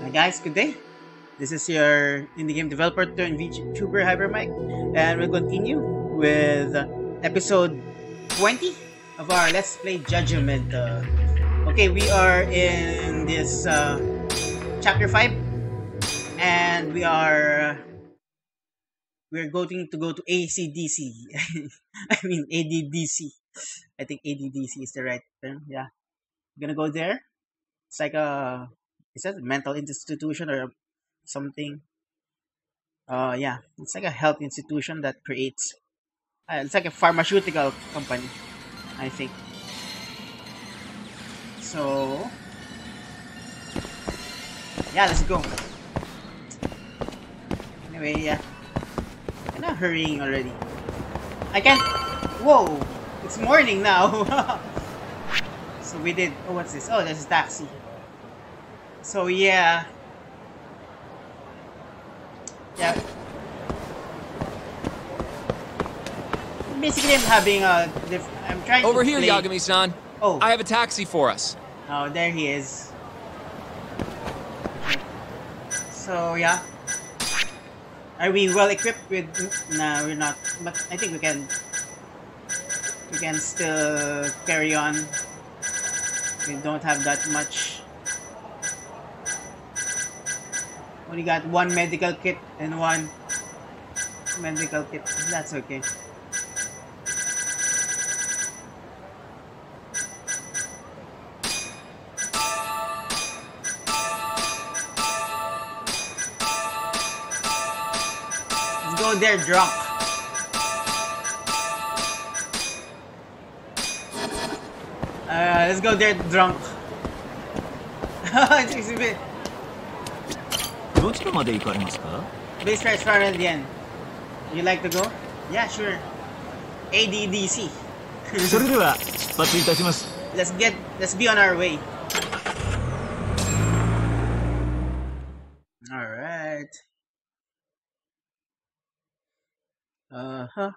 Hi guys, good day. This is your indie game developer turned VTuber Hypermike, and we'll continue with episode 20 of our Let's Play Judgment. Okay, we are in this chapter 5, and we're going to go to ACDC. I mean ADDC. I think ADDC is the right term. Yeah, we're gonna go there. It's like is that a mental institution or something? Yeah, it's like a health institution that creates. It's like a pharmaceutical company, I think. So, yeah, let's go. Anyway, yeah, I'm not hurrying already. I can't. Whoa, it's morning now. So we did. Oh, what's this? Oh, there's a taxi. So yeah. Basically, I'm having a. I'm trying over to here, play... Yagami-san. Oh, I have a taxi for us. Oh, there he is. So yeah. Are we well equipped with? No, we're not. But I think we can. We can still carry on. We don't have that much. Only got one medical kit and one medical kit. That's okay. Let's go there drunk. Let's go there drunk. It's a bit. どちらまで行かれますか? Base price Farrell yen. You like to go? Yeah, sure. ADDC. それでは出発いたします。Let's be on our way. Alright. Uh-huh.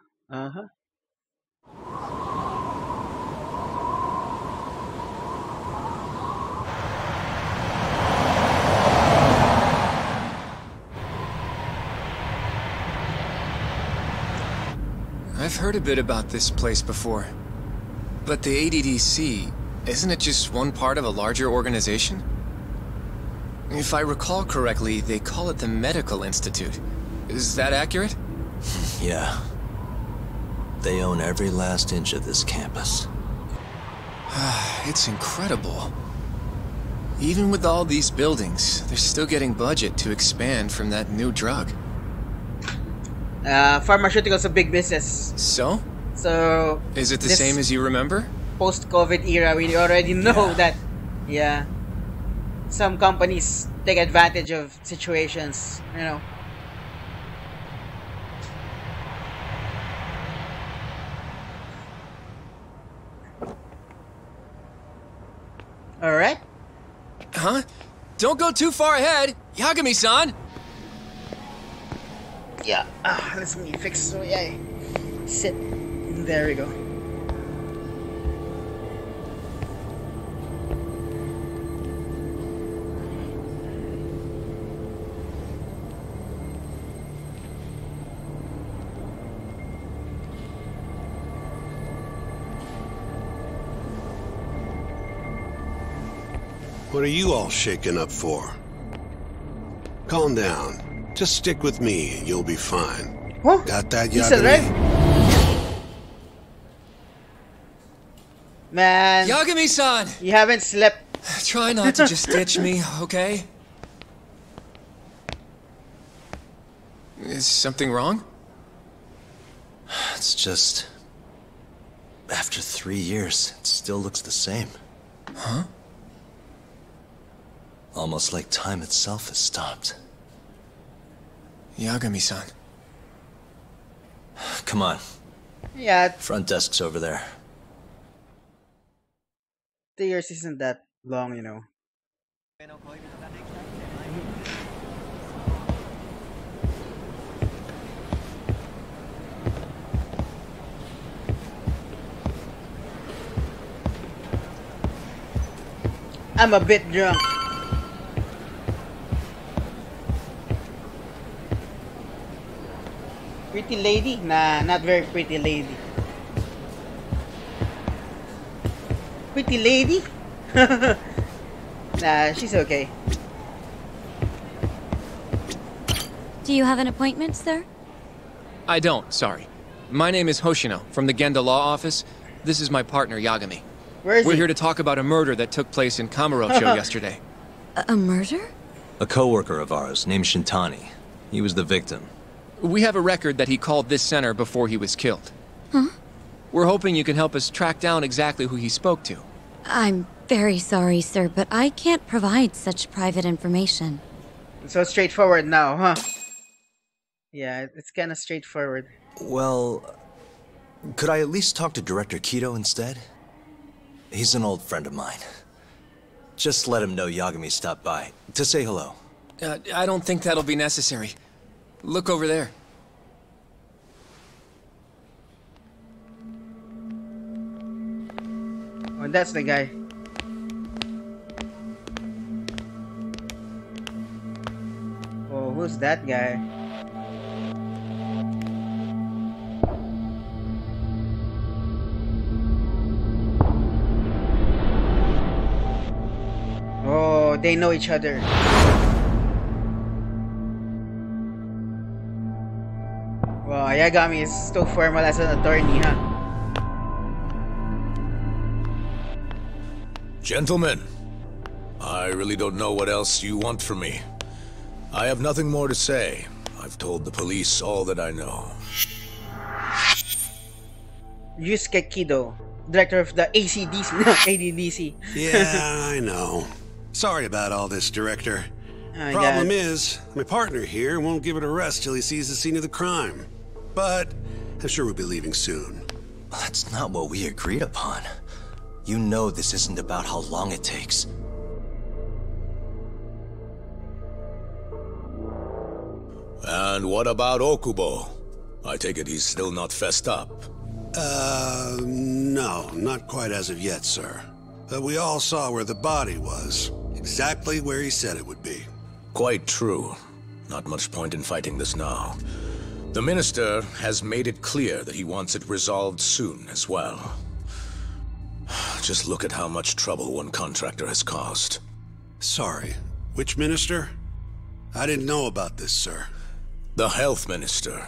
I've heard a bit about this place before. But the ADDC, isn't it just one part of a larger organization? If I recall correctly, they call it the Medical Institute. Is that accurate? Yeah. They own every last inch of this campus. It's incredible. Even with all these buildings, they're still getting budget to expand from that new drug. Pharmaceuticals a big business. So? So is it the same as you remember? Post-COVID era, we already know that, yeah, some companies take advantage of situations, you know. Alright. Huh? Don't go too far ahead, Yagami-san! Yeah, let's me fix so yeah. Sit. There we go. What are you all shaken up for? Calm down. Just stick with me and you'll be fine. Huh? Got that, He's alive? Yagami? Man. Yagami-san! You haven't slept. Try not to just ditch me, okay? Is something wrong? It's just... after 3 years, it still looks the same. Huh? Almost like time itself has stopped. Yagami-san. Come on. Yeah, Front desk's over there. 3 years isn't that long, you know. I'm a bit drunk. Pretty lady? Nah, not very pretty lady. Pretty lady? Nah, she's okay. Do you have an appointment, sir? I don't, sorry. My name is Hoshino, from the Genda Law Office. This is my partner, Yagami. Where is We're he? here to talk about a murder that took place in Kamurocho yesterday. A murder? A coworker of ours named Shintani. He was the victim. We have a record that he called this center before he was killed. Huh? We're hoping you can help us track down exactly who he spoke to. I'm very sorry, sir, but I can't provide such private information. So straightforward now, huh? Yeah, it's kind of straightforward. Well, could I at least talk to Director Kido instead? He's an old friend of mine. Just let him know Yagami stopped by, to say hello. I don't think that'll be necessary. Look over there. Oh, that's the guy. Oh, who's that guy? Oh, they know each other. Wow, Yagami is still formal as an attorney, huh? Gentlemen, I really don't know what else you want from me. I have nothing more to say. I've told the police all that I know. Yusuke Kido, director of the ACDC, no, ADDC. Yeah, I know. Sorry about all this, Director. Oh, Problem God. is, my partner here won't give it a rest till he sees the scene of the crime. But I'm sure we'll be leaving soon. That's not what we agreed upon. You know this isn't about how long it takes. And what about Okubo? I take it he's still not fessed up. No, not quite as of yet, sir. But we all saw where the body was. Exactly where he said it would be. Quite true. Not much point in fighting this now. The minister has made it clear that he wants it resolved soon as well. Just look at how much trouble one contractor has caused. Sorry, which minister? I didn't know about this, sir. The health minister.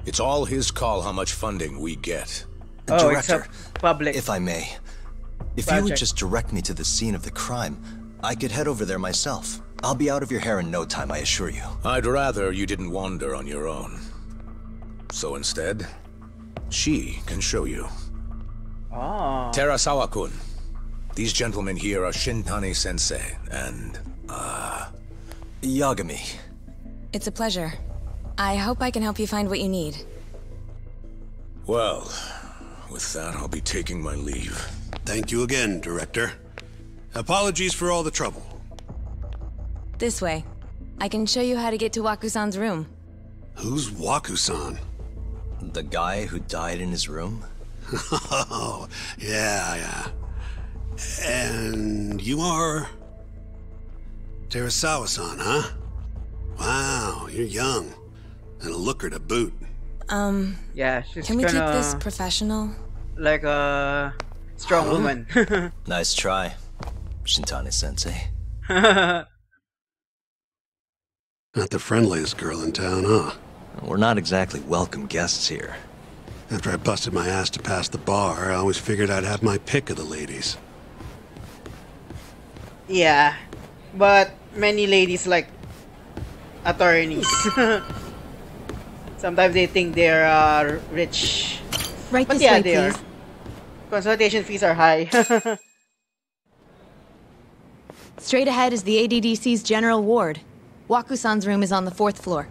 It's all his call how much funding we get. Oh, Director, it's a public. if I may, if you would Project. just direct me to the scene of the crime, I could head over there myself. I'll be out of your hair in no time, I assure you. I'd rather you didn't wander on your own. So instead, she can show you. Oh. Terasawa-kun. These gentlemen here are Shintani-sensei and, Yagami. It's a pleasure. I hope I can help you find what you need. well, with that I'll be taking my leave. Thank you again, Director. Apologies for all the trouble. This way. I can show you how to get to Waku-san's room. Who's Waku-san? The guy who died in his room? Oh, yeah. And you are... Terasawa-san, huh? Wow, you're young. And a looker to boot. Yeah, she's Can we keep kinda this professional? like a strong woman. Nice try, Shintani-sensei. Not the friendliest girl in town, huh? We're not exactly welcome guests here. After I busted my ass to pass the bar, I always figured I'd have my pick of the ladies. Yeah, but many ladies like attorneys. Sometimes they think they're rich. Right But this yeah, way, they are. please. Consultation fees are high. Straight ahead is the ADDC's general ward. Waku-san's room is on the 4th floor.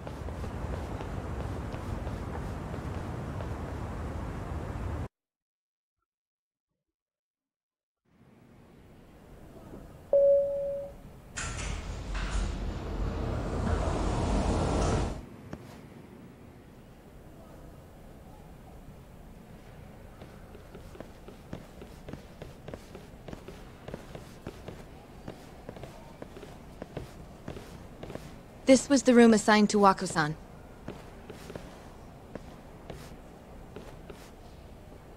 This was the room assigned to Waku-san.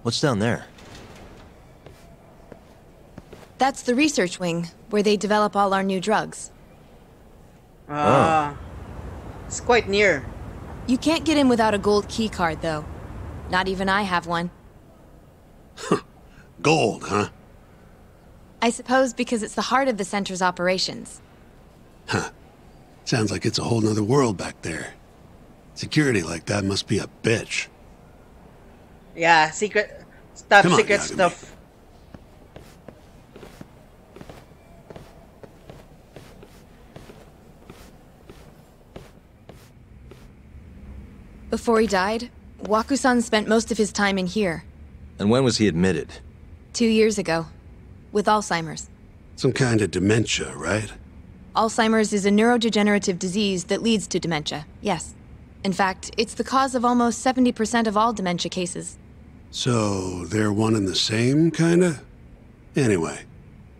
What's down there? That's the research wing, where they develop all our new drugs. It's quite near. You can't get in without a gold key card, though. Not even I have one. Gold, huh? I suppose because it's the heart of the center's operations. Huh. Sounds like it's a whole nother world back there. Security like that must be a bitch. Yeah, secret stuff, Come on, secret Yagami. stuff. Before he died, Waku-san spent most of his time in here. And when was he admitted? 2 years ago. With Alzheimer's. Some kind of dementia, right? Alzheimer's is a neurodegenerative disease that leads to dementia, yes. In fact, it's the cause of almost 70% of all dementia cases. So, they're one and the same, kinda? Anyway,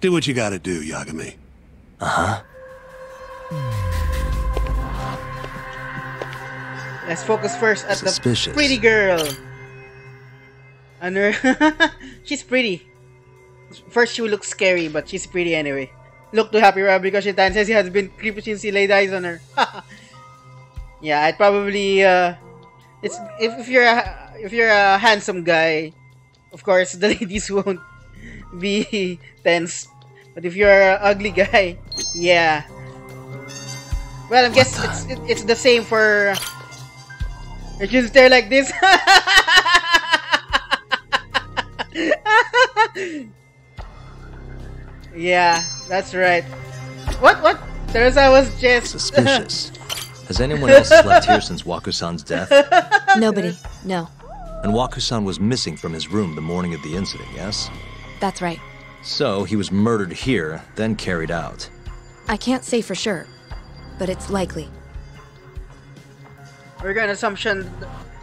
do what you gotta do, Yagami. Let's focus first at Suspicious. the pretty girl. And her she's pretty. First, she will look scary, but she's pretty anyway. Look to Happy Rob because she says he has been creepy since he laid eyes on her. Yeah, I'd probably it's if you're a handsome guy, of course the ladies won't be tense. But if you're an ugly guy, yeah. Well, I guess it's the same for. I should stare like this. Yeah, that's right. What? Teresa was just Suspicious. Has anyone else slept here since Waku-san's death? Nobody, no. And Waku-san was missing from his room the morning of the incident, yes? That's right. So he was murdered here, then carried out. I can't say for sure, but it's likely. We're gonna assumption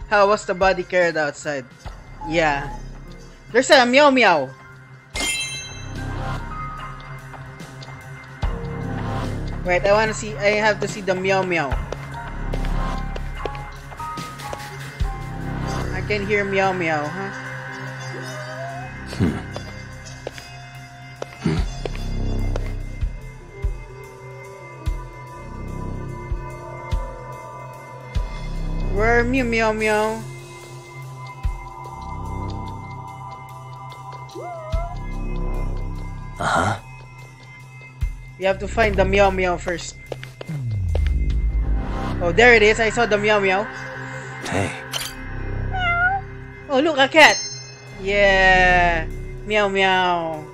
how was the body carried outside. Yeah. There's a meow meow. Wait, I have to see the meow meow. I can hear meow meow, huh? Where meow meow meow? You have to find the meow meow first. Oh, there it is. I saw the meow meow. Hey, Oh, look, a cat. Yeah. Meow meow.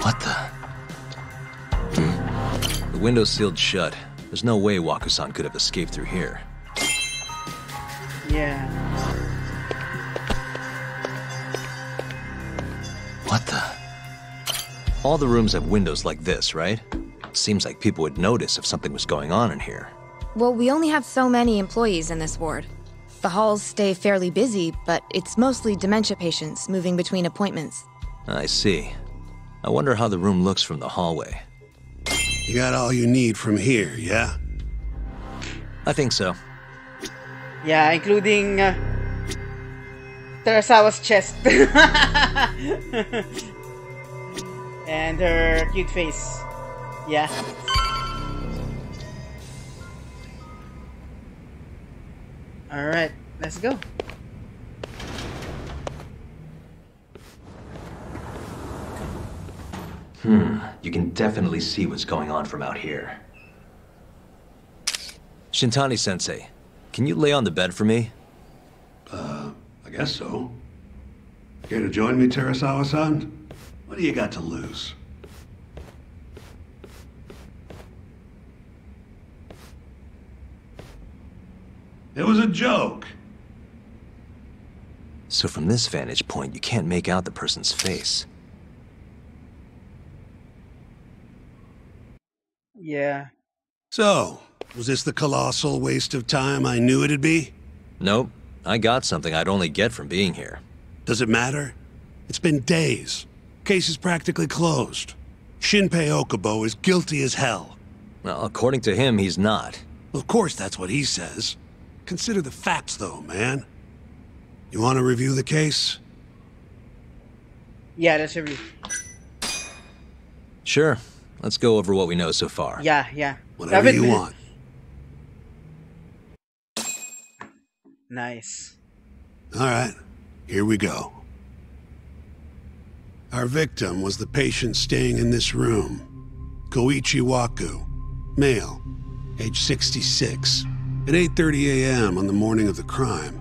what the? The window's sealed shut. There's no way Waku-san could have escaped through here. Yeah. What the? All the rooms have windows like this, right? Seems like people would notice if something was going on in here. Well, we only have so many employees in this ward. The halls stay fairly busy, but it's mostly dementia patients moving between appointments. I see. I wonder how the room looks from the hallway. You got all you need from here, yeah? I think so. Yeah, including Terasawa's chest. And her cute face. Yeah. Alright, let's go. You can definitely see what's going on from out here. Shintani-sensei, can you lay on the bed for me? I guess so. Care to join me, Terasawa-san? What do you got to lose? It was a joke. So from this vantage point, you can't make out the person's face. Yeah. So, was this the colossal waste of time I knew it'd be? Nope. I got something I'd only get from being here. Does it matter? It's been days. Case is practically closed. Shinpei Okubo is guilty as hell. Well, according to him, he's not. Of course that's what he says. Consider the facts, though, man. You want to review the case? Yeah, that's a Sure. Let's go over what we know so far. Yeah. Whatever you want. Nice. All right, here we go. Our victim was the patient staying in this room. Koichi Waku, male, age 66. At 8:30 a.m. on the morning of the crime,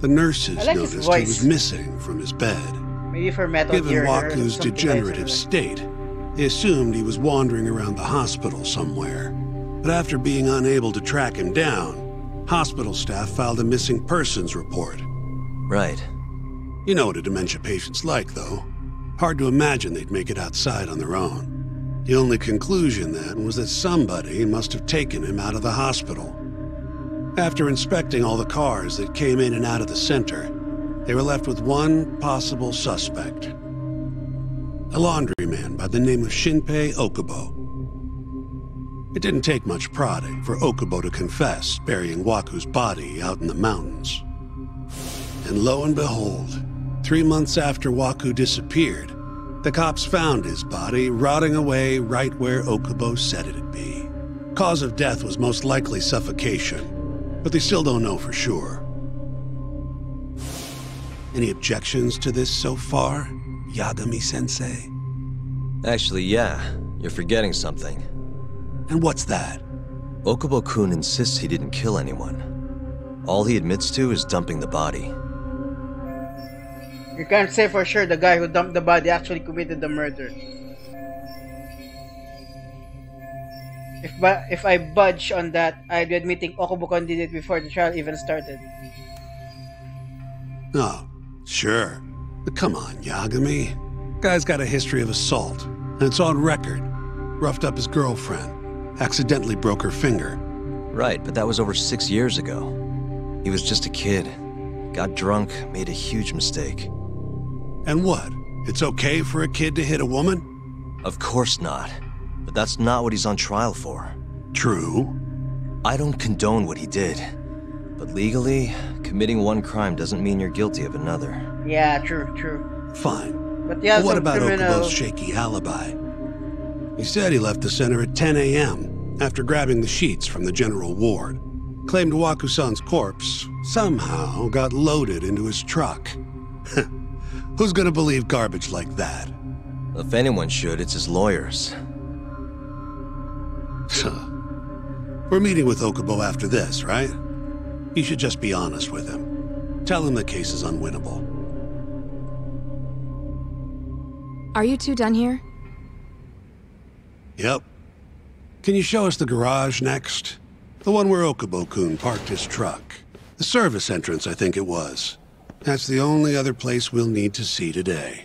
the nurses I like his noticed he voice. was missing from his bed. Maybe for Metal Given Gear or Waku's something degenerative nice. state, they assumed he was wandering around the hospital somewhere. But after being unable to track him down, hospital staff filed a missing persons report. Right. You know what a dementia patient's like, though. Hard to imagine they'd make it outside on their own. The only conclusion then was that somebody must have taken him out of the hospital. After inspecting all the cars that came in and out of the center, they were left with one possible suspect. A laundryman by the name of Shinpei Okubo. It didn't take much prodding for Okubo to confess burying Waku's body out in the mountains. And lo and behold, 3 months after Waku disappeared, the cops found his body rotting away right where Okubo said it'd be. Cause of death was most likely suffocation, but they still don't know for sure. Any objections to this so far, Yagami-sensei? Actually, yeah. You're forgetting something. And what's that? Okubo-kun insists he didn't kill anyone. All he admits to is dumping the body. You can't say for sure the guy who dumped the body actually committed the murder. If I budge on that, I'd be admitting Okubo-kun did it before the trial even started. Oh, sure. But come on, Yagami. Guy's got a history of assault, and it's on record. Roughed up his girlfriend. Accidentally broke her finger. Right, but that was over 6 years ago. He was just a kid. Got drunk, made a huge mistake. And what? It's okay for a kid to hit a woman? Of course not. But that's not what he's on trial for. True. I don't condone what he did. But legally, committing one crime doesn't mean you're guilty of another. Yeah, true. Fine. But yeah, But what some about criminal... Okubo's shaky alibi? He said he left the center at 10 a.m. after grabbing the sheets from the general ward. Claimed Waku-san's corpse somehow got loaded into his truck. Who's gonna believe garbage like that? If anyone should, it's his lawyers. We're meeting with Okubo after this, right? You should just be honest with him. Tell him the case is unwinnable. Are you two done here? Yep. Can you show us the garage next? The one where Okubo-kun parked his truck. The service entrance, I think it was. That's the only other place we'll need to see today.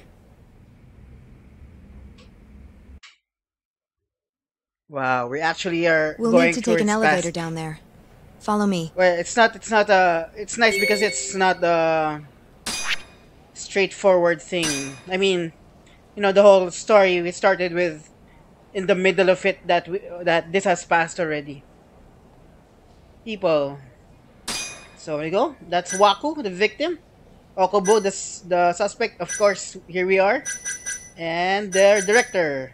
Wow, we actually are We'll going need to take an towards elevator past... down there. Follow me. Well, it's not it's nice because it's not a straightforward thing. I mean, you know, the whole story we started with in the middle of it that this has passed already. People. So there you go. That's Waku, the victim. Okubo, the suspect. Of course, here we are. And their director.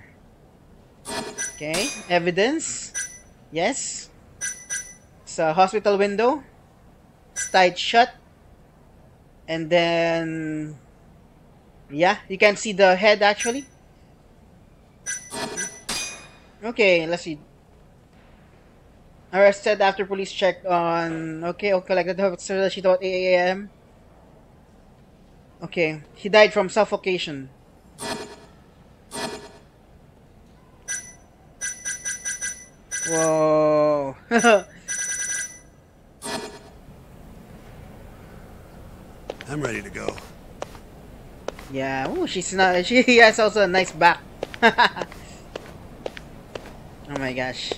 Okay, evidence. Yes. It's a hospital window. It's tied shut. And then... yeah, you can see the head actually. Okay, let's see. Arrested after police checked on. Okay, I'll collect the officer sheet about 8 a.m. Okay, he died from suffocation. Whoa. I'm ready to go. Yeah, ooh, she's not. She has also a nice back. Oh my gosh.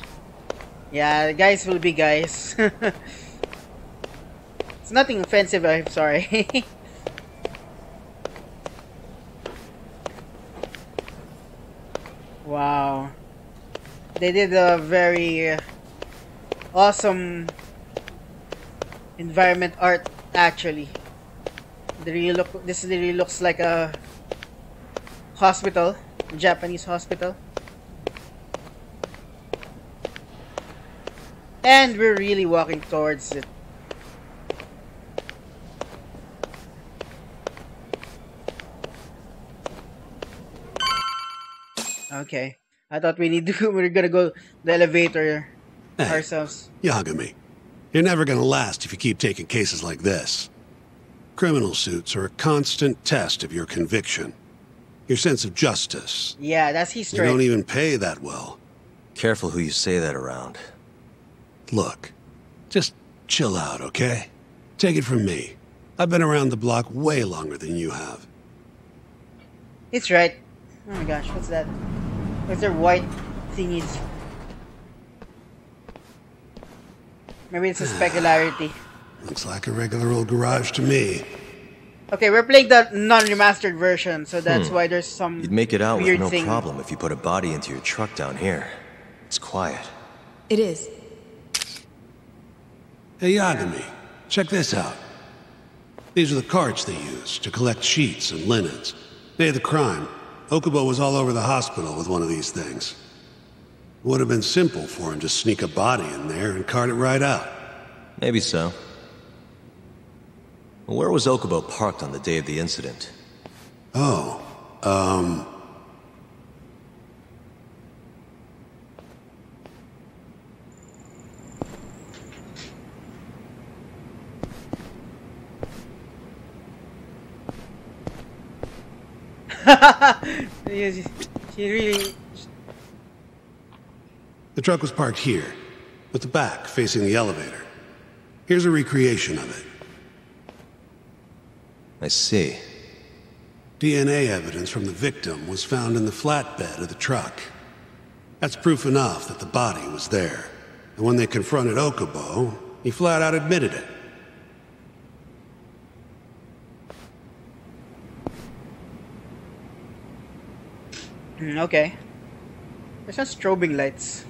Yeah, guys will be guys. It's nothing offensive, I'm sorry. Wow. They did a very awesome environment art actually. This really looks like a hospital, a Japanese hospital. And we're really walking towards it. Okay. I thought we're gonna go the elevator Hey, ourselves. Yagami, you're never gonna last if you keep taking cases like this. Criminal suits are a constant test of your conviction, your sense of justice. Yeah, that's his You strength. don't even pay that well. Careful who you say that around. Look, just chill out, okay? Take it from me. I've been around the block way longer than you have. It's right. Oh my gosh, what's that? What's their white thingies? Maybe it's a specularity. Looks like a regular old garage to me. Okay, we're playing the non-remastered version, so that's why there's some You'd make it out with weird no thing. problem if you put a body into your truck down here. It's quiet. It is. Hey, Yagami, check this out. These are the carts they use to collect sheets and linens. Day of the crime, Okubo was all over the hospital with one of these things. It would have been simple for him to sneak a body in there and cart it right out. Maybe so. Where was Okubo parked on the day of the incident? Oh, She really... the truck was parked here, with the back facing the elevator. Here's a recreation of it. I see. DNA evidence from the victim was found in the flatbed of the truck. That's proof enough that the body was there. And when they confronted Okubo, he flat out admitted it. Okay. There's some strobing lights.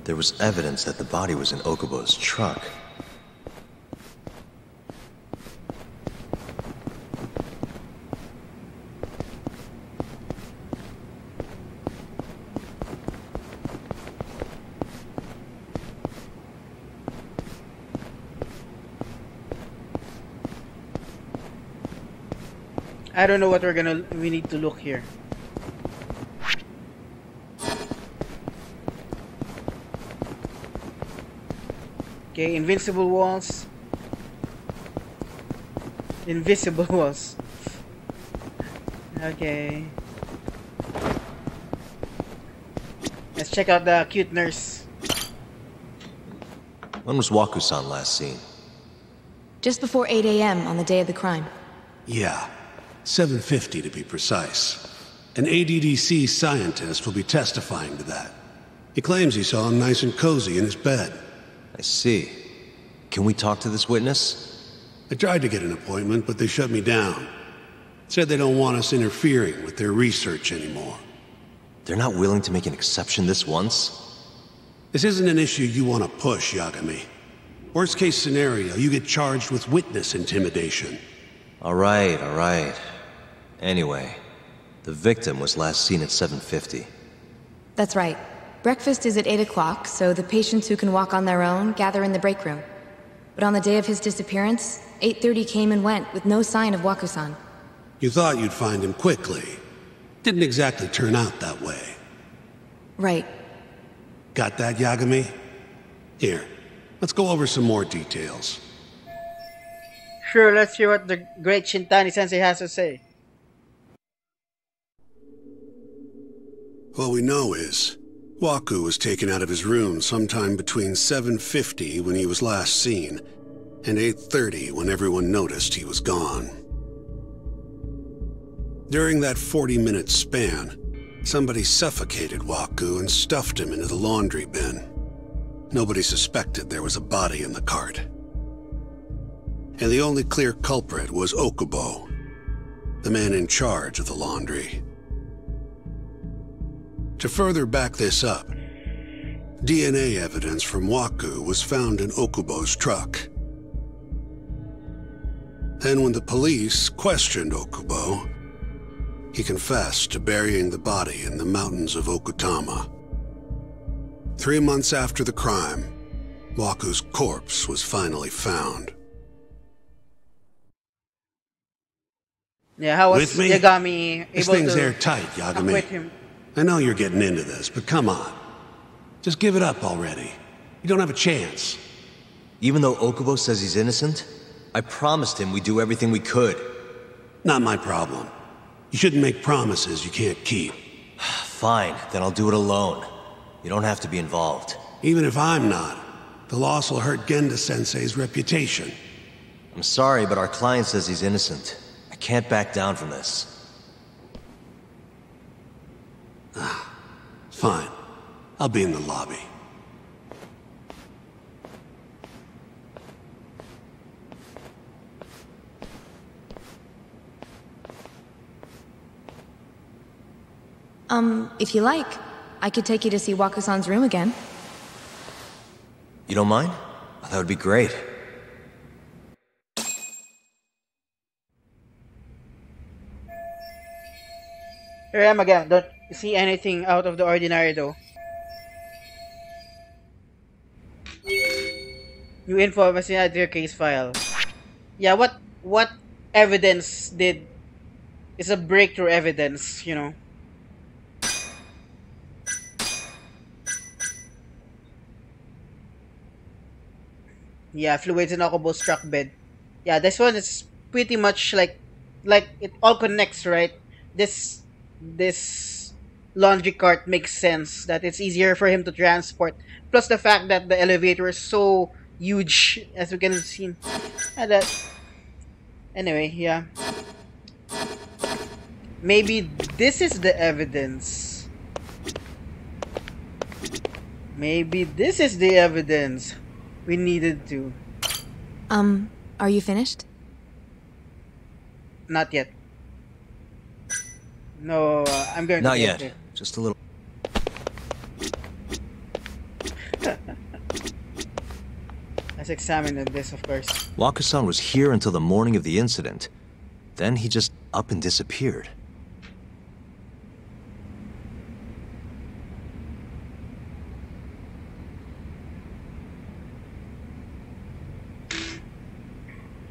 There was evidence that the body was in Okubo's truck. I don't know what we need to look here. Okay, invincible walls. Invisible walls. Okay. Let's check out the cute nurse. When was Waku-san last seen? Just before 8 a.m. on the day of the crime. Yeah, 7:50 to be precise. An ADDC scientist will be testifying to that. He claims he saw him nice and cozy in his bed. I see. Can we talk to this witness? I tried to get an appointment, but they shut me down. Said they don't want us interfering with their research anymore. They're not willing to make an exception this once? This isn't an issue you want to push, Yagami. Worst case scenario, you get charged with witness intimidation. All right. Anyway, the victim was last seen at 7:50. That's right. Breakfast is at 8 o'clock, so the patients who can walk on their own gather in the break room. But on the day of his disappearance, 8:30 came and went with no sign of Waku-san. You thought you'd find him quickly. Didn't exactly turn out that way. Right. Got that, Yagami? Here, let's go over some more details. Sure, let's hear what the great Shintani Sensei has to say. All we know is, Waku was taken out of his room sometime between 7:50 when he was last seen, and 8:30 when everyone noticed he was gone. During that 40-minute span, somebody suffocated Waku and stuffed him into the laundry bin. Nobody suspected there was a body in the cart. And the only clear culprit was Okubo, the man in charge of the laundry. To further back this up, DNA evidence from Waku was found in Okubo's truck. Then when the police questioned Okubo, he confessed to burying the body in the mountains of Okutama. 3 months after the crime, Waku's corpse was finally found. Yeah, how was With me? Yagami This able thing's to airtight, Yagami. acquit him? I know you're getting into this, but come on. Just give it up already. You don't have a chance. Even though Okubo says he's innocent, I promised him we'd do everything we could. Not my problem. You shouldn't make promises you can't keep. Fine, then I'll do it alone. You don't have to be involved. Even if I'm not, the loss will hurt Genda-sensei's reputation. I'm sorry, but our client says he's innocent. I can't back down from this. Fine. I'll be in the lobby. If you like, I could take you to see Waku-san's room again. You don't mind? That would be great. Here I am again. Don't see anything out of the ordinary though. New info was in your case file. Yeah, what evidence did is a breakthrough evidence, you know. Yeah, fluids in Okubo's truck bed. Yeah, this one is pretty much like it all connects, right? This laundry cart makes sense that it's easier for him to transport. Plus the fact that the elevator is so huge, as we can see. And that anyway, yeah. Maybe this is the evidence. Maybe this is the evidence we needed to. Are you finished? Not yet. No, I'm going to Not get yet. it. Just a little. Let's examine this, of course. Waku-san was here until the morning of the incident. Then he just up and disappeared.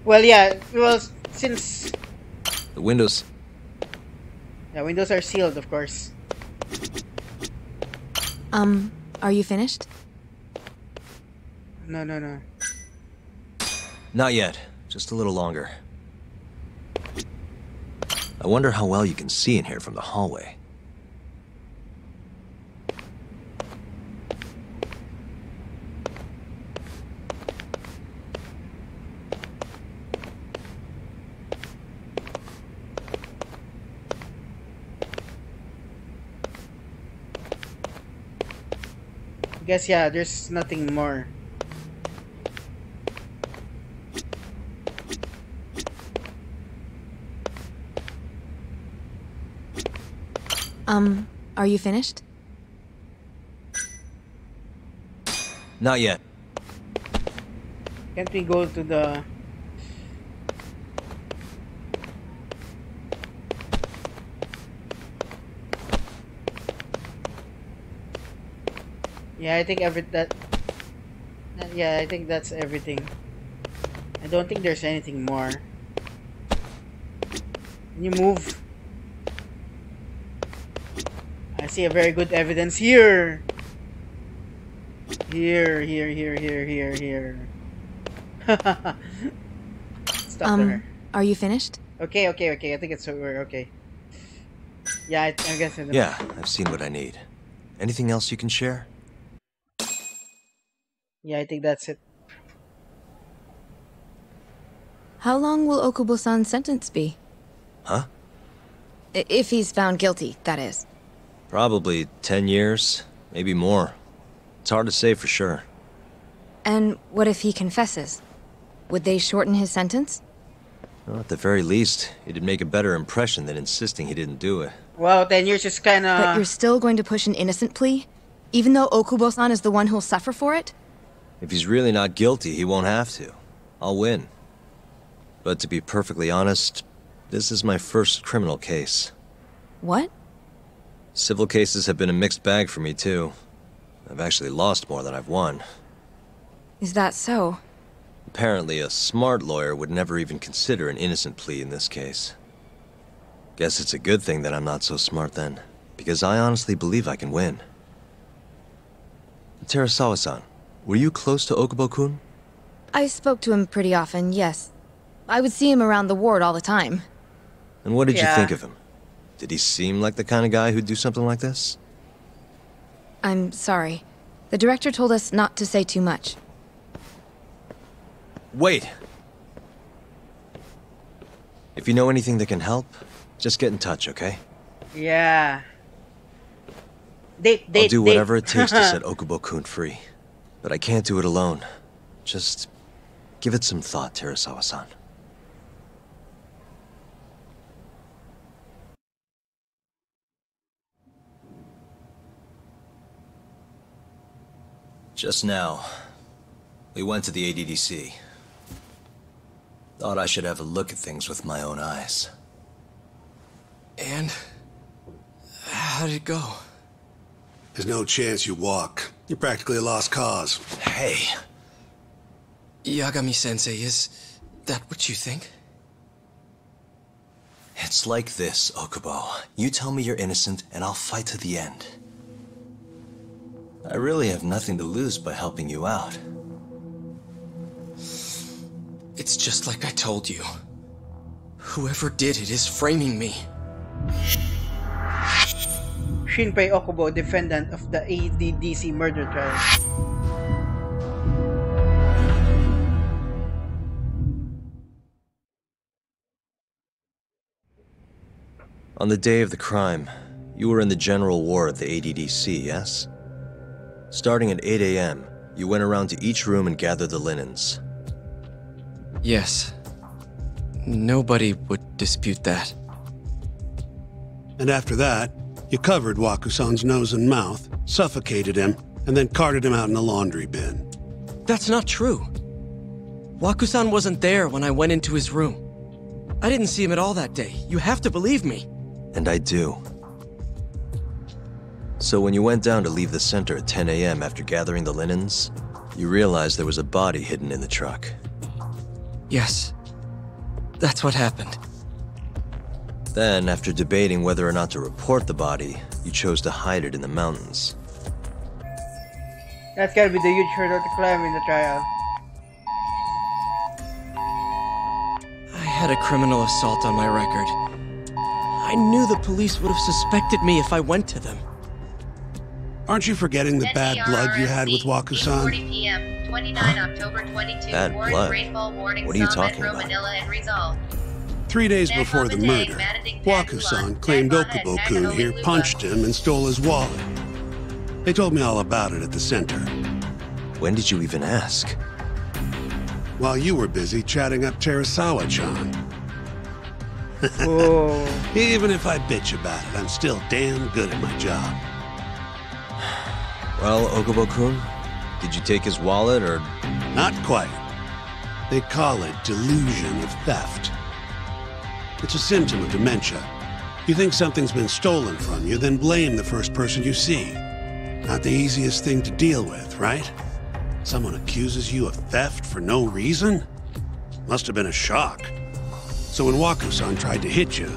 Well, yeah. Well, since The windows. yeah, windows are sealed, of course. Are you finished? No. Not yet. Just a little longer. I wonder how well you can see in here from the hallway. I guess yeah. There's nothing more. Are you finished? Not yet. Can't we go to the? Yeah, I think Yeah, I think that's everything. don't think there's anything more. Can you move? I see a very good evidence here. Here. Stop there. Are you finished? Okay. I think it's over. Okay. Yeah, I guess. Yeah, I've seen what I need. Anything else you can share? Yeah, I think that's it. How long will Okubo-san's sentence be? Huh? If he's found guilty, that is. Probably 10 years, maybe more. It's hard to say for sure. And what if he confesses? Would they shorten his sentence? Well, at the very least, it'd make a better impression than insisting he didn't do it. Well, 10 years is kind of... But you're still going to push an innocent plea? Even though Okubo-san is the one who'll suffer for it? If he's really not guilty, he won't have to. I'll win. But to be perfectly honest, this is my first criminal case. What? Civil cases have been a mixed bag for me, too. I've actually lost more than I've won. Is that so? Apparently, a smart lawyer would never even consider an innocent plea in this case. Guess it's a good thing that I'm not so smart then, because I honestly believe I can win. Terasawa-san, were you close to Okubo-kun? I spoke to him pretty often, yes. I would see him around the ward all the time. And what did you Yeah. think of him? Did he seem like the kind of guy who'd do something like this? I'm sorry. The director told us not to say too much. Wait! If you know anything that can help, just get in touch, okay? Yeah. I'll do whatever it takes to set Okubo-kun free. But I can't do it alone. Just give it some thought, Terasawa-san. Just now, we went to the ADDC. Thought I should have a look at things with my own eyes. And how did it go? There's no chance you walk. You're practically a lost cause. Hey! Yagami-sensei, is that what you think? It's like this, Okubo. You tell me you're innocent, and I'll fight to the end. I really have nothing to lose by helping you out. It's just like I told you. Whoever did it is framing me. Shinpei Okubo, defendant of the ADDC murder trial. On the day of the crime, you were in the general ward at the ADDC, yes? Starting at 8 a.m., you went around to each room and gathered the linens. Yes. Nobody would dispute that. And after that, you covered Wakusan's nose and mouth, suffocated him, and then carted him out in a laundry bin. That's not true. Wakusan wasn't there when I went into his room. I didn't see him at all that day. You have to believe me. And I do. So when you went down to leave the center at 10 a.m. after gathering the linens, you realized there was a body hidden in the truck. Yes. That's what happened. Then, after debating whether or not to report the body, you chose to hide it in the mountains. That's gotta be the huge hurdle to climb in the trial. I had a criminal assault on my record. I knew the police would have suspected me if I went to them. Aren't you forgetting the bad blood you had with Wakusan? 40 p.m. 29 October 22. Bad Warren blood? Rainfall Warning What are you Saw talking Metro about? Manila and Rizal. 3 days Then before the Copenhagen, murder, Madading, Wakusan Tagpuan, claimed Tagpuan, Okubo-kun Tagpuan, here Lupa. punched him and stole his wallet. They told me all about it at the center, When did you even ask? while you were busy chatting up Terasawa-chan. Oh. Even if I bitch about it, I'm still damn good at my job. Well, Okubo-kun, did you take his wallet or... Not quite. They call it delusion of theft. It's a symptom of dementia. You think something's been stolen from you, then blame the first person you see. Not the easiest thing to deal with, right? Someone accuses you of theft for no reason? Must have been a shock. So when Waku-san tried to hit you,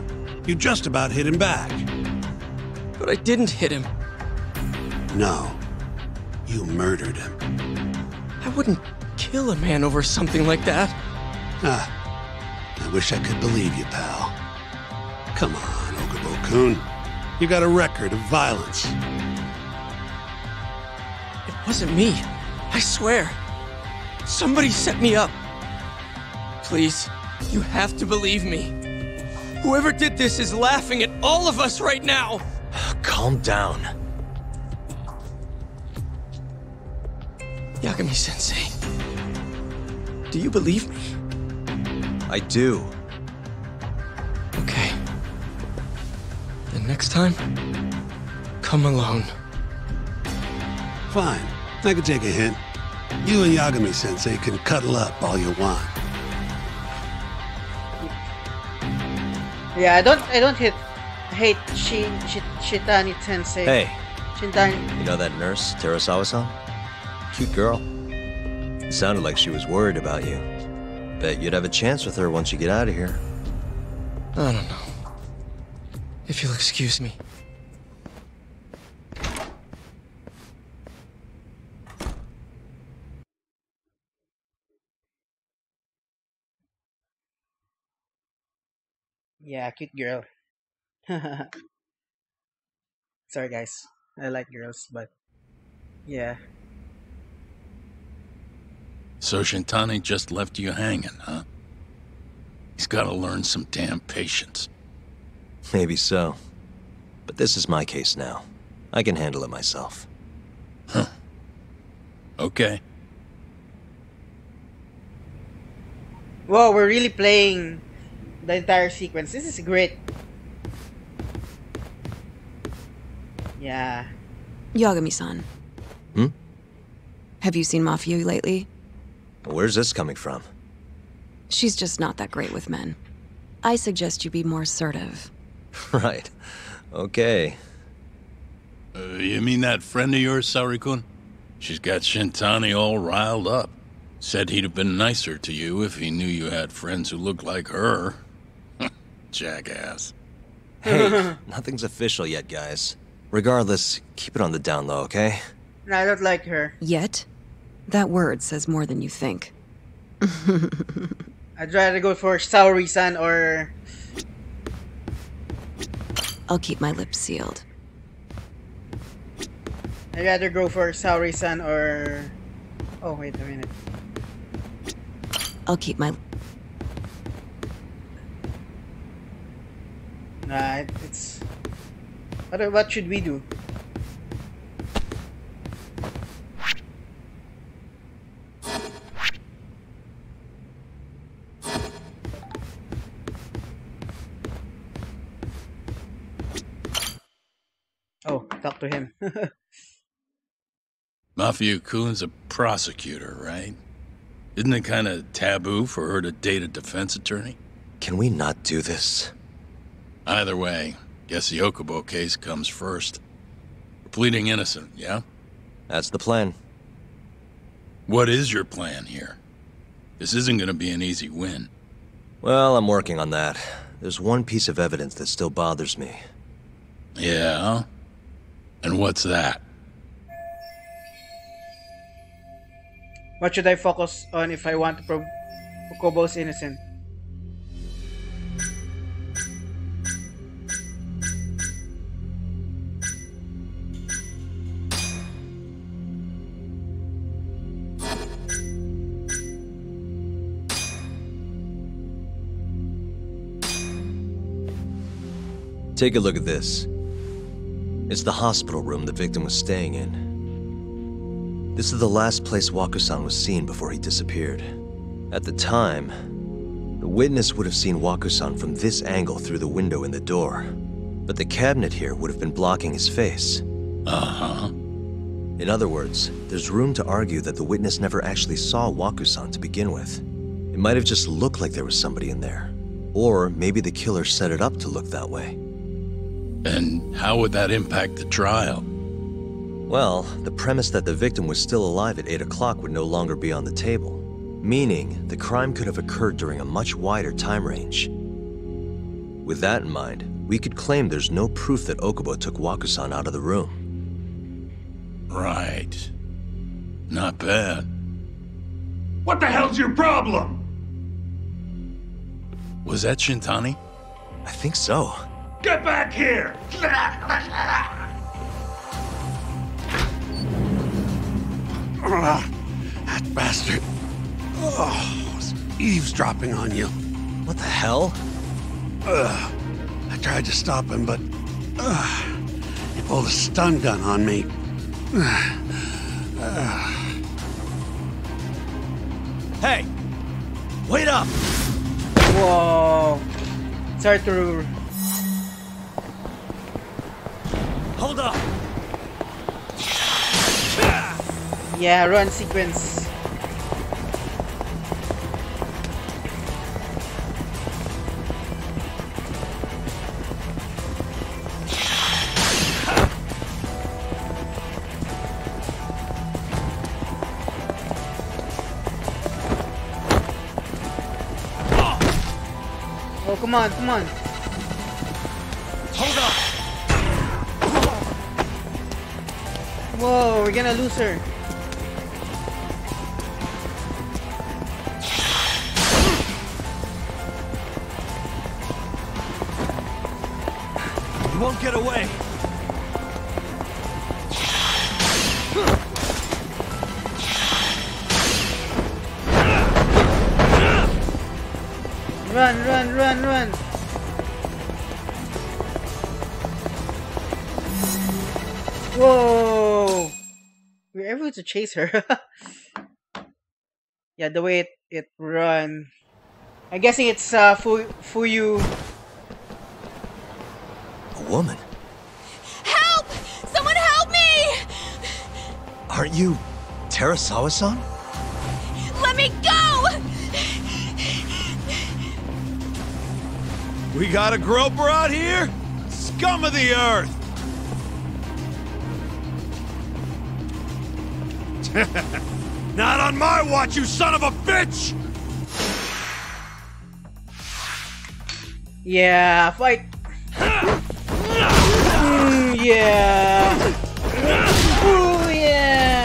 you just about hit him back. But I didn't hit him. No, you murdered him. I wouldn't kill a man over something like that. I wish I could believe you, pal. Come on, Okubo-kun. You got a record of violence. It wasn't me. I swear. Somebody set me up. Please, you have to believe me. Whoever did this is laughing at all of us right now. Calm down. Yagami-sensei, do you believe me? I do. Okay. Then next time, come alone. Fine, I can take a hint. You and Yagami-sensei can cuddle up all you want. Yeah, I don't hate Shitani Sensei. Hey, Shintani. you know that nurse, Terasawa-san? Cute girl. It sounded like she was worried about you. Bet you'd have a chance with her once you get out of here. I don't know. If you'll excuse me. Yeah, cute girl. Sorry guys, I like girls, but yeah. So Shintani just left you hanging, huh? He's gotta learn some damn patience. Maybe so. But this is my case now. I can handle it myself. Huh. Okay. Whoa, we're really playing the entire sequence. This is great. Yeah. Yagami-san. Hmm? Have you seen Mafia lately? Where's this coming from? She's just not that great with men. I suggest you be more assertive. Right. Okay. You mean that friend of yours, Saori-kun? She's got Shintani all riled up. Said he'd have been nicer to you if he knew you had friends who looked like her. Jackass. Hey, nothing's official yet, guys. Regardless, keep it on the down low, okay? No, I don't like her. Yet? That word says more than you think. I'd rather go for Saori-san or... I'll keep my lips sealed. I'd rather go for Saori-san or... Oh, wait a minute. I'll keep my... Nah, it's... What should we do? Oh, talk to him. Mafia-kun's a prosecutor, right? Isn't it kind of taboo for her to date a defense attorney? Can we not do this? Either way, guess the Okubo case comes first. We're pleading innocent, yeah? That's the plan. What is your plan here? This isn't gonna be an easy win. Well, I'm working on that. There's one piece of evidence that still bothers me. Yeah? And what's that? What should I focus on if I want to prove Okubo's innocent? Take a look at this. It's the hospital room the victim was staying in. This is the last place Waku-san was seen before he disappeared. At the time, the witness would have seen Waku-san from this angle through the window in the door. But the cabinet here would have been blocking his face. Uh-huh. In other words, there's room to argue that the witness never actually saw Waku-san to begin with. It might have just looked like there was somebody in there. Or maybe the killer set it up to look that way. And how would that impact the trial? Well, the premise that the victim was still alive at 8 o'clock would no longer be on the table. meaning the crime could have occurred during a much wider time range. With that in mind, we could claim there's no proof that Okubo took Wakusan out of the room. Right. Not bad. What the hell's your problem? Was that Shintani? I think so. Get back here! That bastard. Oh, was eavesdropping on you. What the hell? I tried to stop him, but he pulled a stun gun on me. Hey! Wait up! Whoa. Sorry to... Hold up! Yeah, run sequence. Oh, come on, come on. Hold up! Whoa, we're gonna lose her. You won't get away! Run, run, run, run. Whoa! We're able to chase her. Yeah, the way it run. I'm guessing it's Fuyu. A woman? Help! Someone help me! Aren't you Terasawa-san? Let me go! We got a groper out here? Scum of the earth! Not on my watch, you son of a bitch! Yeah, fight. Yeah. Ooh, yeah.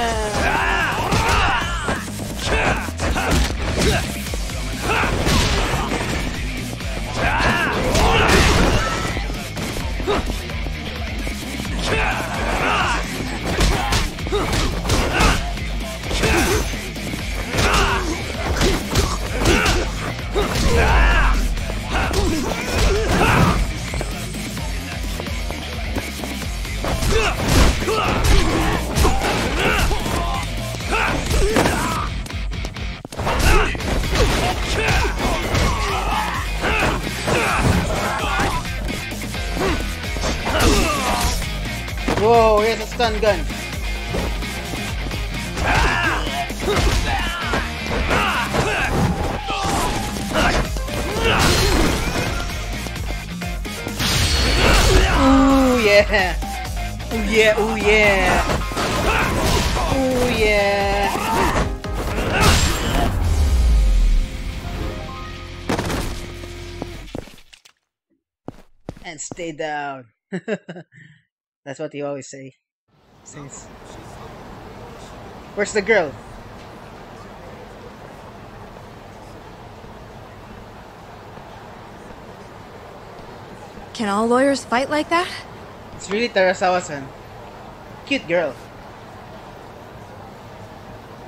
Whoa, here's a stun gun. Ooh, yeah. Ooh, yeah, ooh, yeah. Ooh, yeah. And stay down. That's what he always says. Where's the girl? Can all lawyers fight like that? It's really Terasawa-san. Cute girl.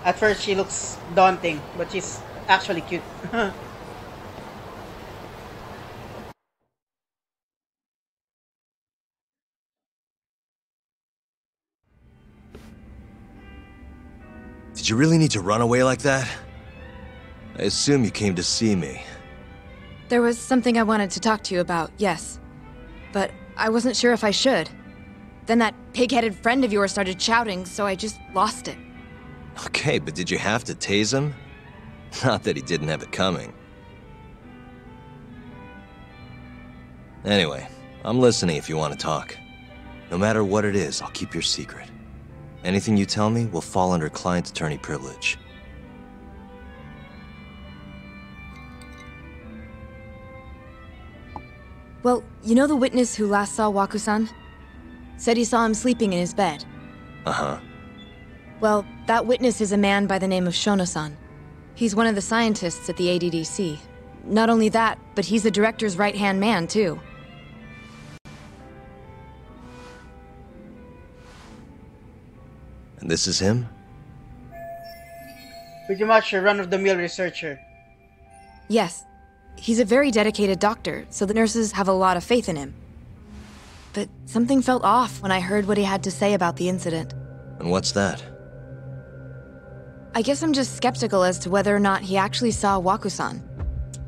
At first she looks daunting, but she's actually cute. Did you really need to run away like that? I assume you came to see me. There was something I wanted to talk to you about, yes. But I wasn't sure if I should. Then that pig-headed friend of yours started shouting, so I just lost it. Okay, but did you have to tase him? Not that he didn't have it coming. Anyway, I'm listening if you want to talk. No matter what it is, I'll keep your secret. Anything you tell me will fall under client attorney privilege. Well, you know the witness who last saw Waku-san? Said he saw him sleeping in his bed. Uh-huh. Well, that witness is a man by the name of Shono-san. He's one of the scientists at the ADDC. Not only that, but he's the director's right-hand man, too. And this is him? Pretty much a run-of-the-mill researcher. Yes. He's a very dedicated doctor, so the nurses have a lot of faith in him. But something felt off when I heard what he had to say about the incident. And what's that? I guess I'm just skeptical as to whether or not he actually saw Waku-san.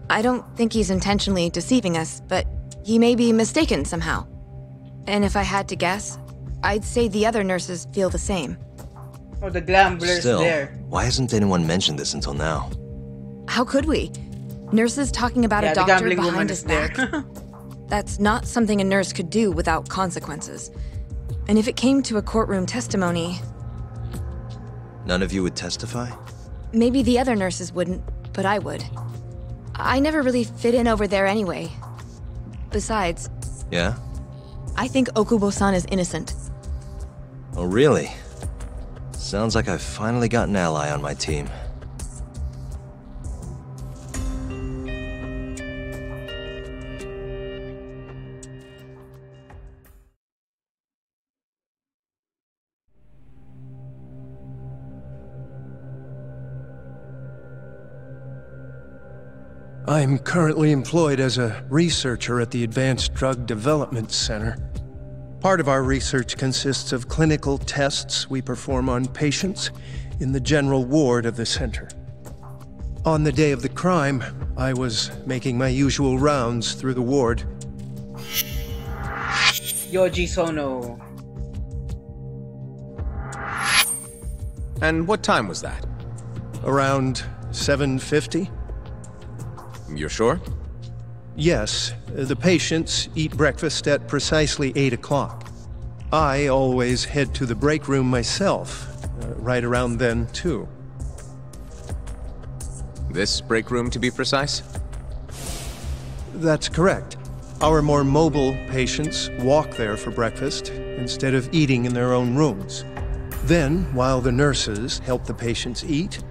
I don't think he's intentionally deceiving us, but he may be mistaken somehow. And if I had to guess, I'd say the other nurses feel the same. Oh, the glam blurs Still, there. why hasn't anyone mentioned this until now? How could we? Nurses talking about Yeah, a the doctor gambling woman behind is his there. back. That's not something a nurse could do without consequences. And if it came to a courtroom testimony... None of you would testify? Maybe the other nurses wouldn't, but I would. I never really fit in over there anyway. Besides... Yeah? I think Okubo-san is innocent. Oh, really? Sounds like I've finally got an ally on my team. I'm currently employed as a researcher at the Advanced Drug Development Center. Part of our research consists of clinical tests we perform on patients in the general ward of the center. On the day of the crime, I was making my usual rounds through the ward. Yoji Sono. And what time was that? Around 7:50? You're sure? Yes, the patients eat breakfast at precisely 8 o'clock. I always head to the break room myself, right around then, too. This break room, to be precise? That's correct. Our more mobile patients walk there for breakfast instead of eating in their own rooms. Then, while the nurses help the patients eat,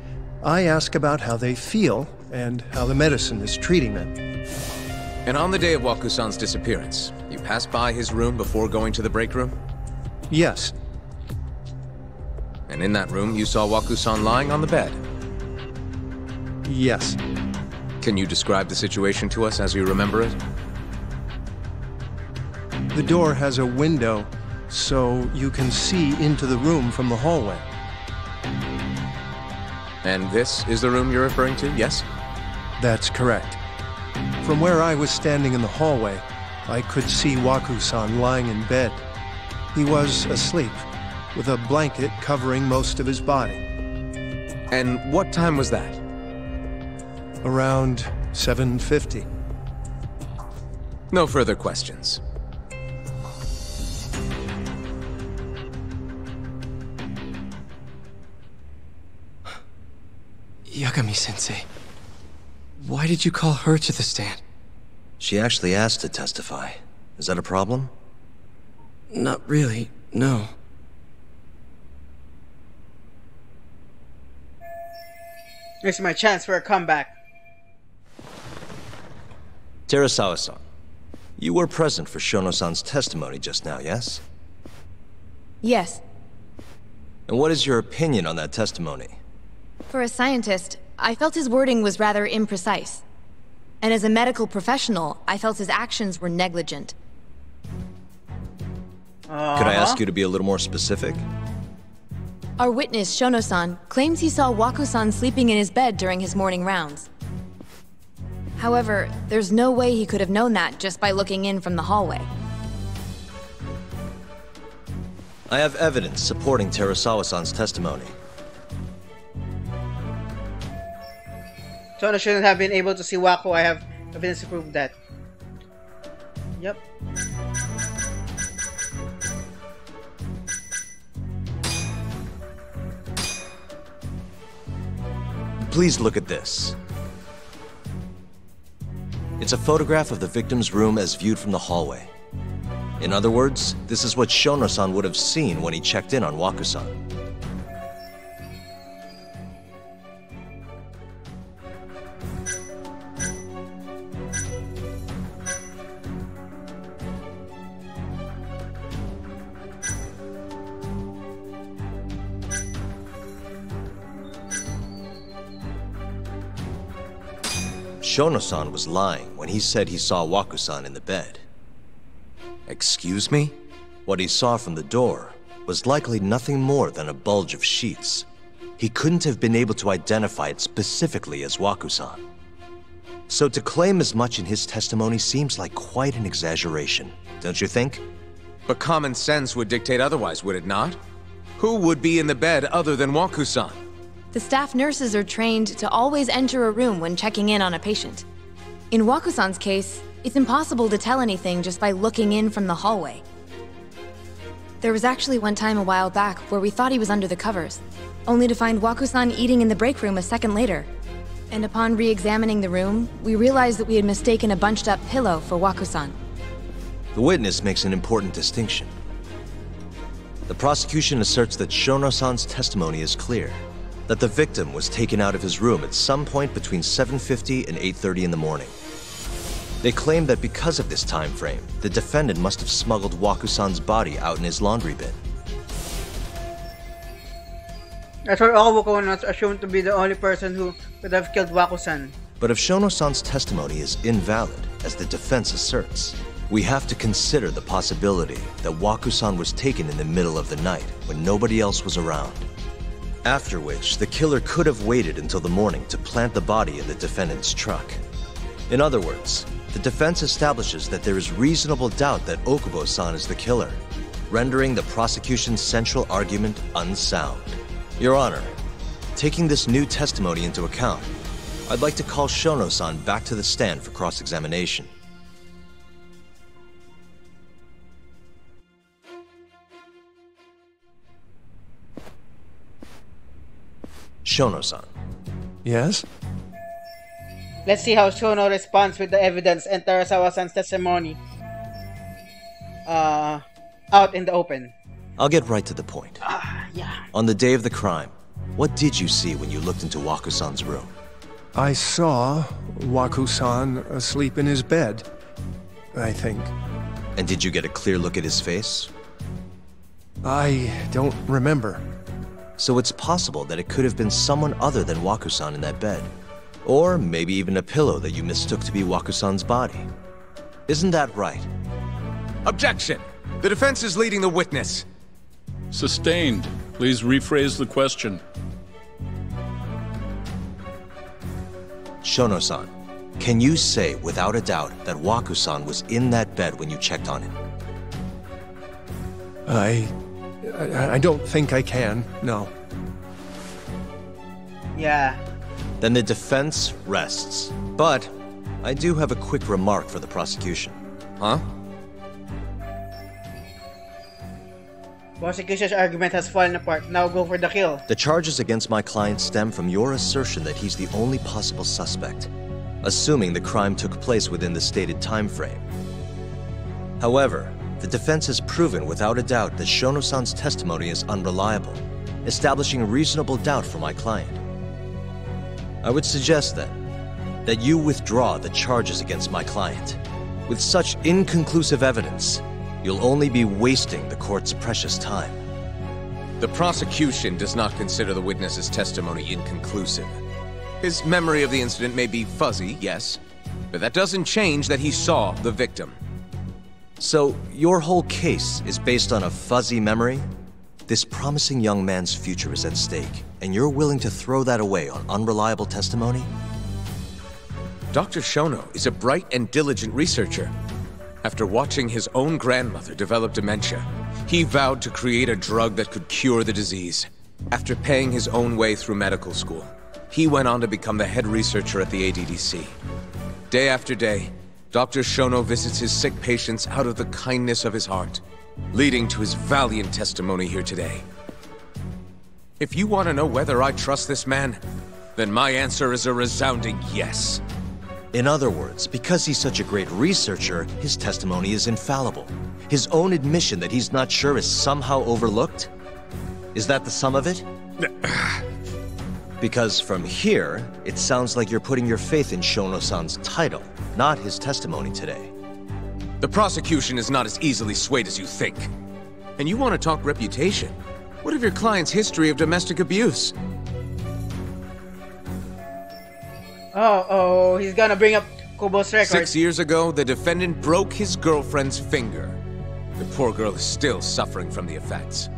I ask about how they feel and how the medicine is treating them. And on the day of Waku-san's disappearance, you passed by his room before going to the break room? Yes. And in that room, you saw Waku-san lying on the bed? Yes. Can you describe the situation to us as you remember it? The door has a window, so you can see into the room from the hallway. And this is the room you're referring to, yes? That's correct. From where I was standing in the hallway, I could see Waku-san lying in bed. He was asleep, with a blanket covering most of his body. And what time was that? Around 7:50. No further questions. Yagami-sensei, why did you call her to the stand? She actually asked to testify. Is that a problem? Not really, no. Here's my chance for a comeback. Terasawa-san, you were present for Shono-san's testimony just now, yes? Yes. And what is your opinion on that testimony? For a scientist, I felt his wording was rather imprecise. And as a medical professional, I felt his actions were negligent. Could I ask you to be a little more specific? Our witness, Shono-san, claims he saw Waku-san sleeping in his bed during his morning rounds. However, there's no way he could have known that just by looking in from the hallway. I have evidence supporting Terasawa-san's testimony. Sono shouldn't have been able to see Waku. I have evidence to prove that. Yep. Please look at this. It's a photograph of the victim's room as viewed from the hallway. In other words, this is what Shono-san would have seen when he checked in on Waku-san. Shono-san was lying when he said he saw Waku-san in the bed. Excuse me? What he saw from the door was likely nothing more than a bulge of sheets. He couldn't have been able to identify it specifically as Waku-san. So to claim as much in his testimony seems like quite an exaggeration, don't you think? But common sense would dictate otherwise, would it not? Who would be in the bed other than Waku-san? The staff nurses are trained to always enter a room when checking in on a patient. In Waku-san's case, it's impossible to tell anything just by looking in from the hallway. There was actually one time a while back where we thought he was under the covers, only to find Waku-san eating in the break room a second later. And upon re-examining the room, we realized that we had mistaken a bunched-up pillow for Waku-san. The witness makes an important distinction. The prosecution asserts that Shono-san's testimony is clear, that the victim was taken out of his room at some point between 7:50 and 8:30 in the morning. They claim that because of this time frame, the defendant must have smuggled Waku-san's body out in his laundry bin. That's why Waku was assumed to be the only person who could have killed Waku-san. But if Shono-san's testimony is invalid, as the defense asserts, we have to consider the possibility that Waku-san was taken in the middle of the night when nobody else was around. After which, the killer could have waited until the morning to plant the body in the defendant's truck. In other words, the defense establishes that there is reasonable doubt that Okubo-san is the killer, rendering the prosecution's central argument unsound. Your Honor, taking this new testimony into account, I'd like to call Shono-san back to the stand for cross-examination. Shono-san. Yes? Let's see how Shono responds with the evidence and Terasawa-san's testimony out in the open. I'll get right to the point. Yeah. On the day of the crime, what did you see when you looked into Waku-san's room? I saw Waku-san asleep in his bed, I think. And did you get a clear look at his face? I don't remember. So it's possible that it could have been someone other than Waku-san in that bed. Or maybe even a pillow that you mistook to be Waku-san's body. Isn't that right? Objection! The defense is leading the witness. Sustained. Please rephrase the question. Shono-san, can you say without a doubt that Waku-san was in that bed when you checked on him? I don't think I can, no. Yeah. Then the defense rests. But I do have a quick remark for the prosecution. Huh? Prosecution's argument has fallen apart. Now go for the kill. The charges against my client stem from your assertion that he's the only possible suspect, assuming the crime took place within the stated time frame. However, the defense has proven without a doubt that Shono-san's testimony is unreliable, establishing reasonable doubt for my client. I would suggest then that you withdraw the charges against my client. With such inconclusive evidence, you'll only be wasting the court's precious time. The prosecution does not consider the witness's testimony inconclusive. His memory of the incident may be fuzzy, yes, but that doesn't change that he saw the victim. So, your whole case is based on a fuzzy memory? This promising young man's future is at stake, and you're willing to throw that away on unreliable testimony? Dr. Shono is a bright and diligent researcher. After watching his own grandmother develop dementia, he vowed to create a drug that could cure the disease. After paying his own way through medical school, he went on to become the head researcher at the ADDC. Day after day, Dr. Shono visits his sick patients out of the kindness of his heart, leading to his valiant testimony here today. If you want to know whether I trust this man, then my answer is a resounding yes. In other words, because he's such a great researcher, his testimony is infallible. His own admission that he's not sure is somehow overlooked? Is that the sum of it? Because from here, it sounds like you're putting your faith in Shono-san's title, not his testimony today. The prosecution is not as easily swayed as you think. And you want to talk reputation? What of your client's history of domestic abuse? Oh, he's gonna bring up Kubo's record. 6 years ago, the defendant broke his girlfriend's finger. The poor girl is still suffering from the effects.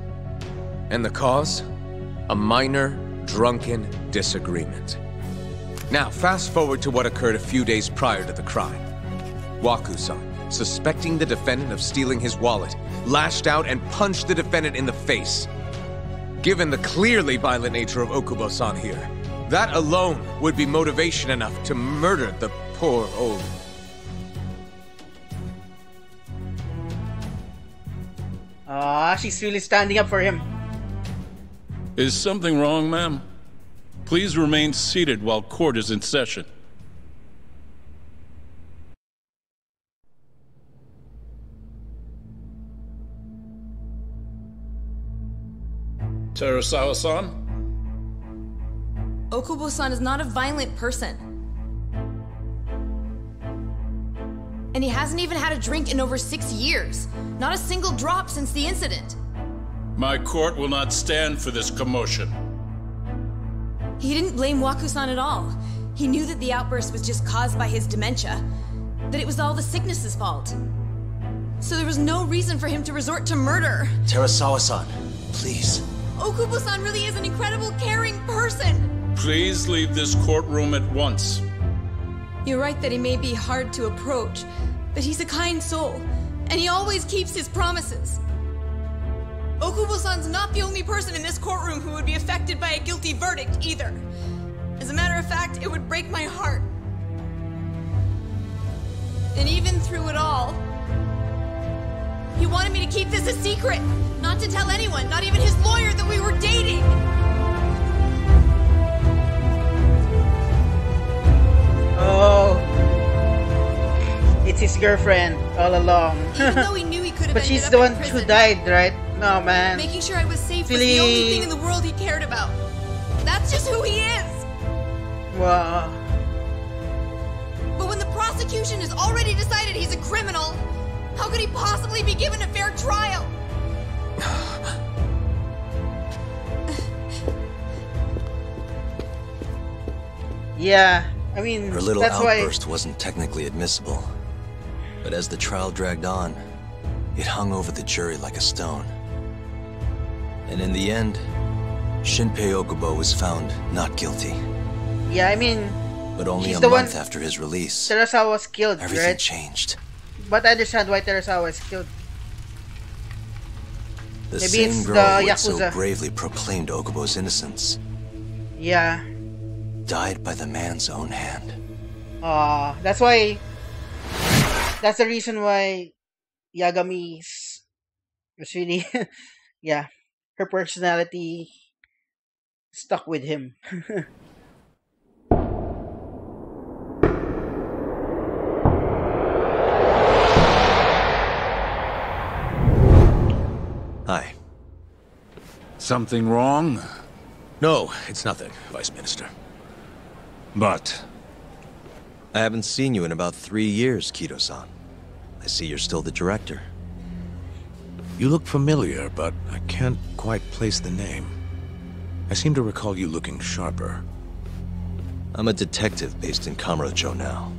And the cause? A minor, drunken disagreement. Now, fast forward to what occurred a few days prior to the crime. Waku-san, suspecting the defendant of stealing his wallet, lashed out and punched the defendant in the face. Given the clearly violent nature of Okubo-san here, that alone would be motivation enough to murder the poor old... She's really standing up for him. Is something wrong, ma'am? Please remain seated while court is in session. Terasawa-san? Okubo-san is not a violent person. And he hasn't even had a drink in over 6 years. Not a single drop since the incident. My court will not stand for this commotion. He didn't blame Waku-san at all. He knew that the outburst was just caused by his dementia. That it was all the sickness's fault. So there was no reason for him to resort to murder. Terasawa-san, please. Okubo-san really is an incredible, caring person. Please leave this courtroom at once. You're right that he may be hard to approach, but he's a kind soul, and he always keeps his promises. Okubo-san's not the only person in this courtroom who would be affected by a guilty verdict, either. As a matter of fact, it would break my heart. And even through it all, he wanted me to keep this a secret, not to tell anyone, not even his lawyer, that we were dating. Oh, it's his girlfriend all along. Even though he knew he could have but ended she's up the in one who prison, died, right? No, man. making sure I was safe was Really? the only thing in the world he cared about. That's just who he is. Wow. But when the prosecution has already decided he's a criminal, how could he possibly be given a fair trial? Yeah, I mean, Her little that's why. outburst wasn't technically admissible. But as the trial dragged on, it hung over the jury like a stone. And in the end, Shinpei Okubo was found not guilty. Yeah, I mean, But only she's a the month one. after his release, Terasawa was killed, everything right? changed. But I understand why Terasawa was killed. The Maybe same it's girl the who had so Yakuza. bravely proclaimed Okubo's innocence Yeah. died by the man's own hand. That's why. That's the reason why Yagami was really, yeah, her personality stuck with him. Hi. Something wrong? No, it's nothing, Vice Minister. But I haven't seen you in about 3 years, Kido-san. I see you're still the director. You look familiar, but I can't quite place the name. I seem to recall you looking sharper. I'm a detective based in Kamurocho now.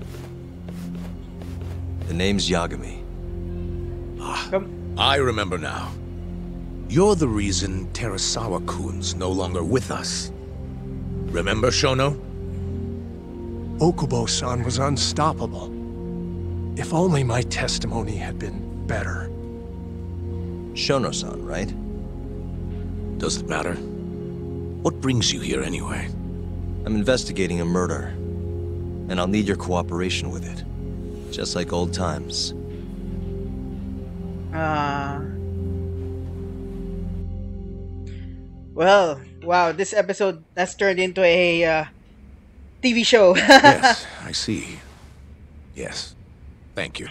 The name's Yagami. I remember now. You're the reason Terasawa-kun's no longer with us. Remember, Shono? Okubo-san was unstoppable. If only my testimony had been better. Shono-san, right? Does it matter? What brings you here anyway? I'm investigating a murder, and I'll need your cooperation with it. Just like old times. Well, wow, this episode has turned into a TV show. Yes, I see. Yes. Thank you.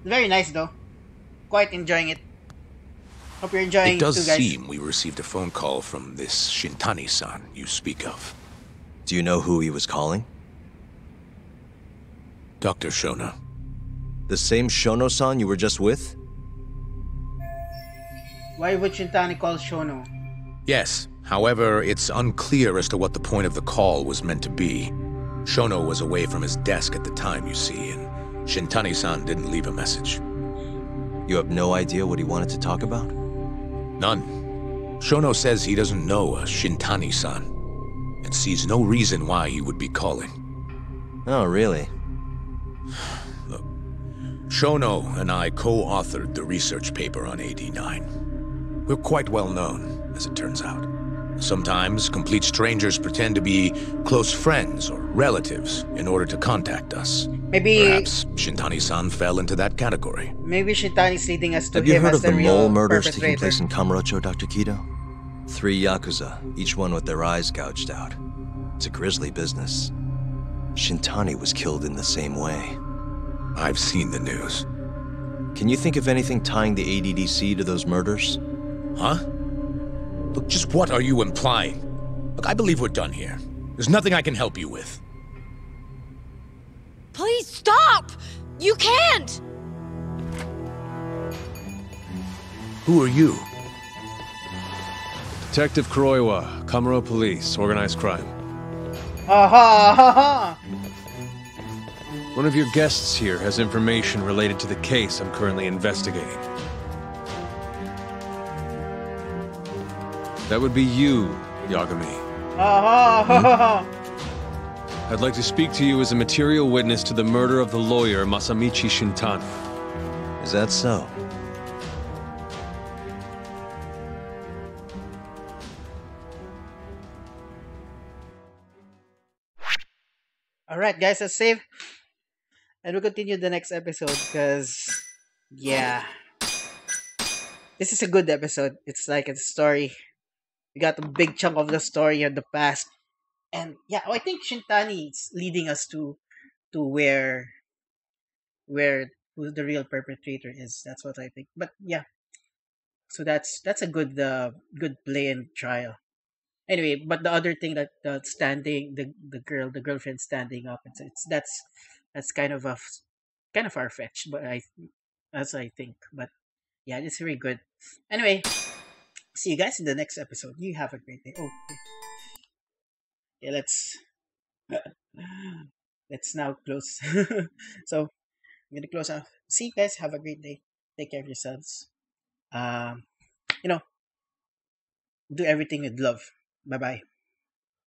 Very nice though. Quite enjoying it. Hope you're enjoying It it does too, guys. seem we received a phone call from this Shintani-san you speak of. Do you know who he was calling? Dr. Shona. The same Shono-san you were just with? Why would Shintani call Shono? Yes. However, it's unclear as to what the point of the call was meant to be. Shono was away from his desk at the time, you see, and Shintani-san didn't leave a message. You have no idea what he wanted to talk about? None. Shono says he doesn't know a Shintani-san, and sees no reason why he would be calling. Oh, really? Look, Shono and I co-authored the research paper on AD9. We're quite well known, as it turns out. Sometimes, complete strangers pretend to be close friends or relatives in order to contact us. Maybe Perhaps Shintani-san fell into that category. Maybe Shintani's leading us to Have you him heard as of the the real mole murders perpetrator. taking place in Kamurocho, Dr. Kido? 3 Yakuza, each one with their eyes gouged out. It's a grisly business. Shintani was killed in the same way. I've seen the news. Can you think of anything tying the ADDC to those murders? Huh? Look, just what are you implying? Look, I believe we're done here. There's nothing I can help you with. Please stop! You can't! Who are you? Detective Kuroiwa, Kamuro Police, Organized Crime. Ha ha ha ha! One of your guests here has information related to the case I'm currently investigating. That would be you, Yagami. Ha ha ha ha! I'd like to speak to you as a material witness to the murder of the lawyer Masamichi Shintani. Is that so? Alright, guys, let's save. And we'll continue the next episode because, yeah. This is a good episode. It's like a story. We got a big chunk of the story of the past. And yeah, I think Shintani is leading us to where who the real perpetrator is. That's what I think. But yeah. So that's a good good play and trial. Anyway, but the other thing that standing the girlfriend standing up, that's kind of far fetched, but I think, but yeah, it's very good. Anyway, see you guys in the next episode. You have a great day. Oh, yeah, let's now close. So I'm gonna close out. See you guys. Have a great day. Take care of yourselves. Um, you know, do everything with love. Bye bye.